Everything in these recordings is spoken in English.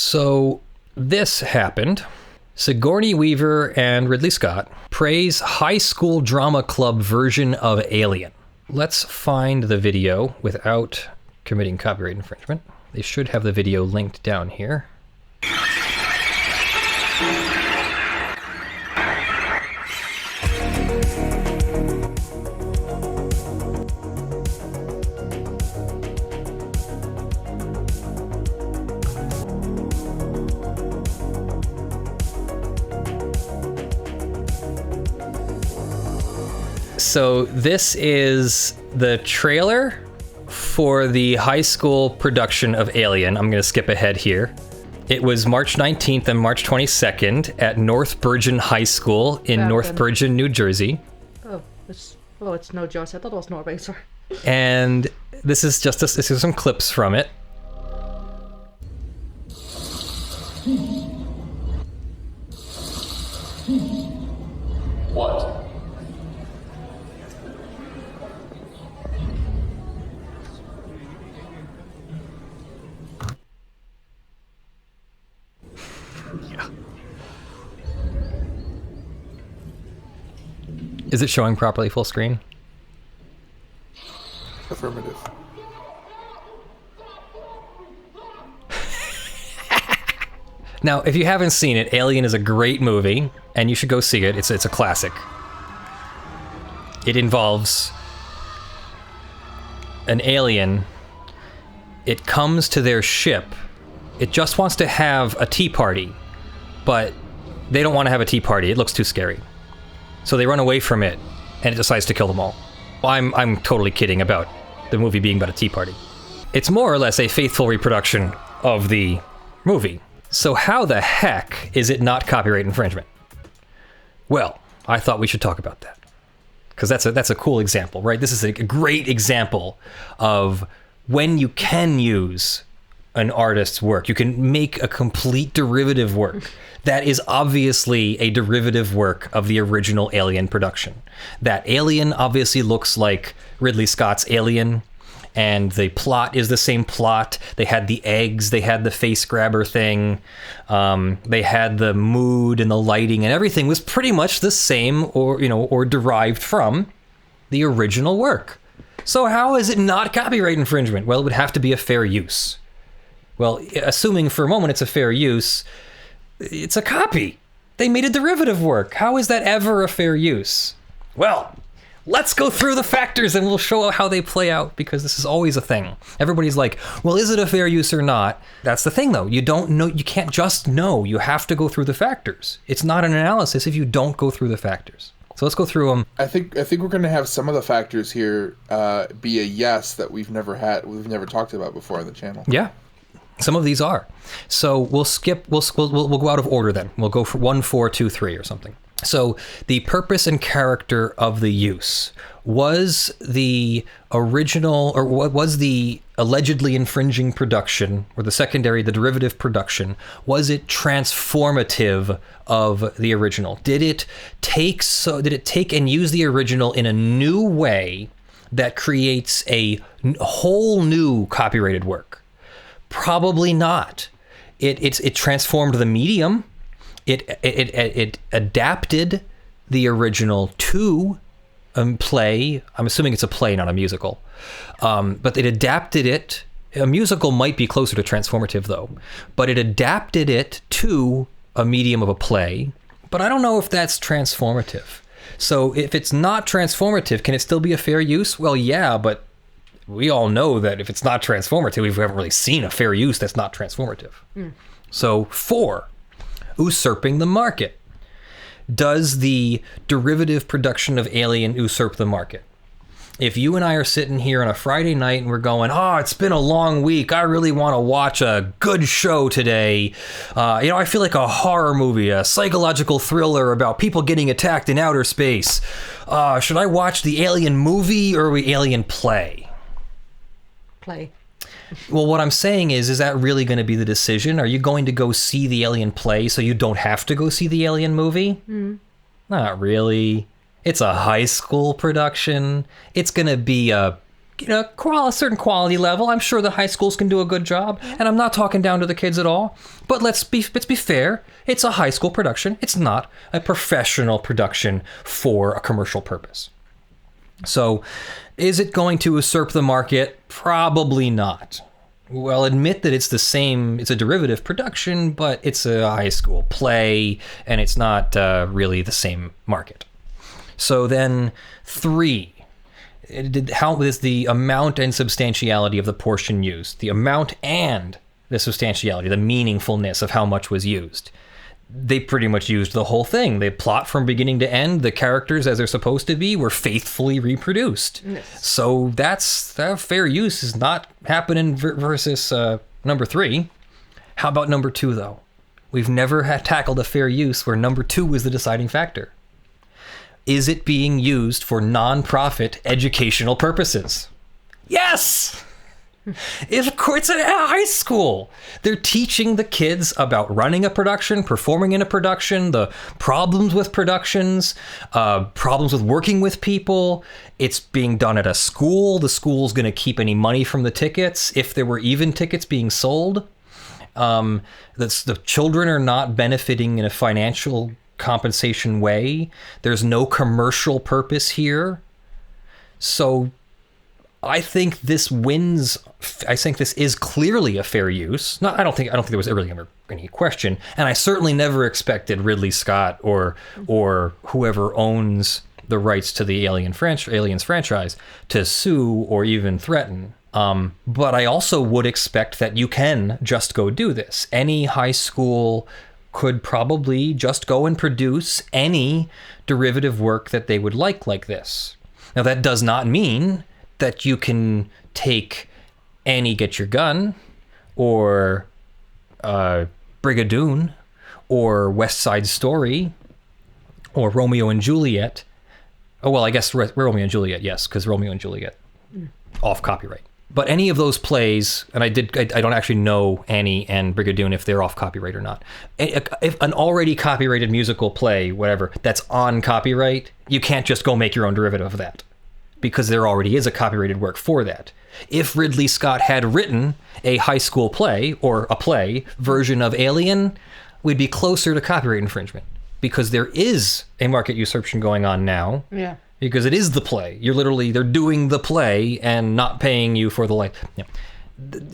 So this happened. Sigourney Weaver and Ridley Scott praise high school drama club version of Alien. Let's find the video without committing copyright infringement. They should have the video linked down here. So this is the trailer for the high school production of Alien. I'm going to skip ahead here. It was March 19th and March 22nd at North Bergen High School in North Bergen, New Jersey. Oh, it's no Jersey. I thought it was Norway, sorry. And this is some clips from it. What? Is it showing properly full screen? Affirmative. Now, if you haven't seen it, Alien is a great movie, and you should go see it. It's a classic. It involves an alien. It comes to their ship. It just wants to have a tea party, but they don't want to have a tea party. It looks too scary. So they run away from it, and it decides to kill them all. I'm totally kidding about the movie being about a tea party. It's more or less a faithful reproduction of the movie. So how the heck is it not copyright infringement? Well, I thought we should talk about that. Because that's a cool example, right? This is a great example of when you can use an artist's work. You can make a complete derivative work that is obviously a derivative work of the original Alien production. That Alien obviously looks like Ridley Scott's Alien, and the plot is the same plot. They had the eggs, they had the face grabber thing, they had the mood and the lighting, and everything was pretty much the same, or derived from the original work. So how is it not copyright infringement? Well, it would have to be a fair use. Well, assuming for a moment it's a fair use, it's a copy. They made a derivative work. How is that ever a fair use? Well, let's go through the factors and we'll show how they play out, because this is always a thing. Everybody's like, well, is it a fair use or not? That's the thing, though. You don't know. You can't just know. You have to go through the factors. It's not an analysis if you don't go through the factors. So let's go through them. I think we're going to have some of the factors here be a yes that we've never talked about before on the channel. Yeah. Some of these are. So we'll go out of order then. We'll go for 1, 4, 2, 3 or something. So the purpose and character of the use. Was the original, or what was the allegedly infringing production, or the derivative production, was it transformative of the original? Did it take and use the original in a new way that creates a whole new copyrighted work? Probably not. It transformed the medium. It adapted the original to play. I'm assuming it's a play, not a musical. But it adapted it. A musical might be closer to transformative, though. But it adapted it to a medium of a play. But I don't know if that's transformative. So if it's not transformative, can it still be a fair use? Well, yeah, but we all know that if it's not transformative, we haven't really seen a fair use that's not transformative. So 4, usurping the market. Does the derivative production of Alien usurp the market? If you and I are sitting here on a Friday night and we're going, it's been a long week, I really want to watch a good show today. I feel like a horror movie, a psychological thriller about people getting attacked in outer space. Should I watch the Alien movie or the Alien play? Play. Well, what I'm saying is that really going to be the decision? Are you going to go see the Alien play so you don't have to go see the Alien movie? Not really. It's a high school production. It's going to be a a certain quality level. I'm sure the high schools can do a good job, and I'm not talking down to the kids at all. But let's be fair. It's a high school production. It's not a professional production for a commercial purpose. So, is it going to usurp the market? Probably not. Well, admit that it's a derivative production, but it's a high school play, and it's not really the same market. So then, 3. How is the amount and substantiality of the portion used? The amount and the substantiality, the meaningfulness of how much was used. They pretty much used the whole thing. They plot from beginning to end. The characters, as they're supposed to be, were faithfully reproduced. Yes. So that's fair use is not happening versus number 3. How about number 2, though? We've never tackled a fair use where number 2 was the deciding factor. Is it being used for non-profit educational purposes? Yes! Of course, it's a high school. They're teaching the kids about running a production, performing in a production, the problems with productions, problems with working with people. It's being done at a school. The school's going to keep any money from the tickets, if there were even tickets being sold. The children are not benefiting in a financial compensation way. There's no commercial purpose here. So I think this wins. I think this is clearly a fair use. I don't think there was really ever any question. And I certainly never expected Ridley Scott or whoever owns the rights to the Aliens franchise to sue or even threaten. But I also would expect that you can just go do this. Any high school could probably just go and produce any derivative work that they would like this. Now, that does not mean that you can take Annie Get Your Gun or Brigadoon or West Side Story or Romeo and Juliet. Oh, well, I guess Romeo and Juliet, yes, because Romeo and Juliet off copyright. But any of those plays, and I don't actually know Annie and Brigadoon if they're off copyright or not. If an already copyrighted musical play, whatever, that's on copyright, you can't just go make your own derivative of that, because there already is a copyrighted work for that. If Ridley Scott had written a high school play or a play version of Alien, we'd be closer to copyright infringement, because there is a market usurpation going on now. Yeah. Because it is the play. They're doing the play and not paying you for the light.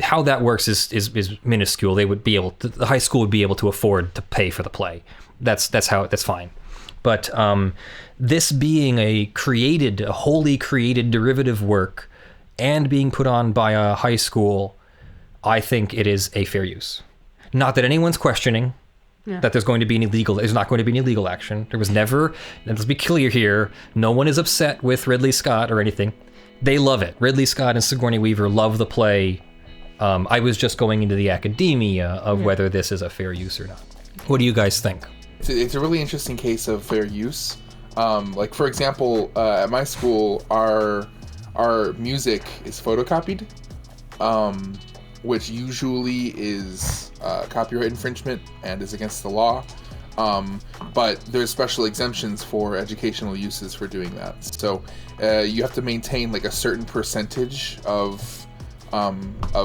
How that works is minuscule. The high school would be able to afford to pay for the play. That's fine. But this being a wholly created derivative work and being put on by a high school, I think it is a fair use. Not that anyone's questioning that there's not going to be any legal action. There was never, and let's be clear here, no one is upset with Ridley Scott or anything. They love it. Ridley Scott and Sigourney Weaver love the play. I was just going into the academia of whether this is a fair use or not. What do you guys think? It's a really interesting case of fair use. Like, for example, at my school, our music is photocopied, which usually is copyright infringement and is against the law. But there's special exemptions for educational uses for doing that. So you have to maintain like a certain percentage of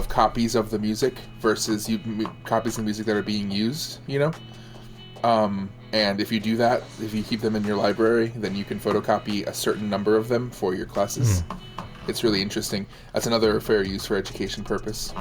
copies of the music versus copies of music that are being used, and if you do that, if you keep them in your library, then you can photocopy a certain number of them for your classes. It's really interesting. That's another fair use for education purpose.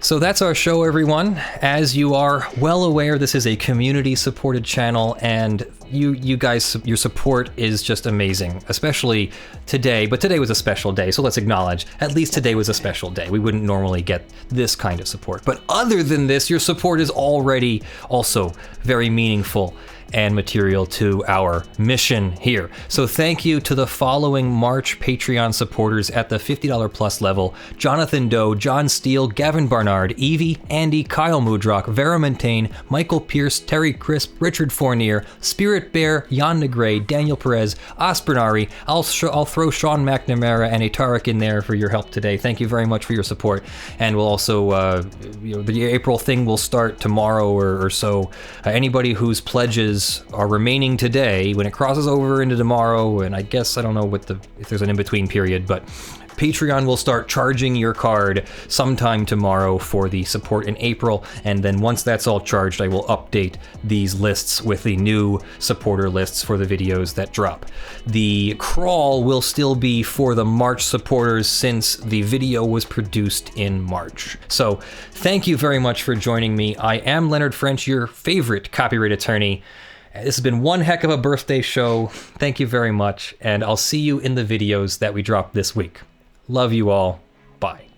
So that's our show, everyone. As you are well aware, this is a community-supported channel, and you guys, your support is just amazing, especially today. But today was a special day, so let's acknowledge, at least today was a special day. We wouldn't normally get this kind of support. But other than this, your support is already also very meaningful and material to our mission here. So thank you to the following March Patreon supporters at the $50 plus level: Jonathan Doe, John Steele, Gavin Barnard, Eevi, Andy, Kyle Mudrak, Verement, Tayne, Michael Pearce, Terry Crisp, Richard Fournier, Spirit Bear, Jan Negrey, Daniel Perez, Aspernari. I'll throw Sean McNamara and Aetaric in there for your help today. Thank you very much for your support. And we'll also, the April thing will start tomorrow or so. Anybody whose pledges are remaining today, when it crosses over into tomorrow, and I guess I don't know if there's an in-between period, but Patreon will start charging your card sometime tomorrow for the support in April, and then once that's all charged, I will update these lists with the new supporter lists for the videos that drop. The crawl will still be for the March supporters since the video was produced in March. So thank you very much for joining me. I am Leonard French, your favorite copyright attorney. This has been one heck of a birthday show. Thank you very much, and I'll see you in the videos that we drop this week. Love you all. Bye.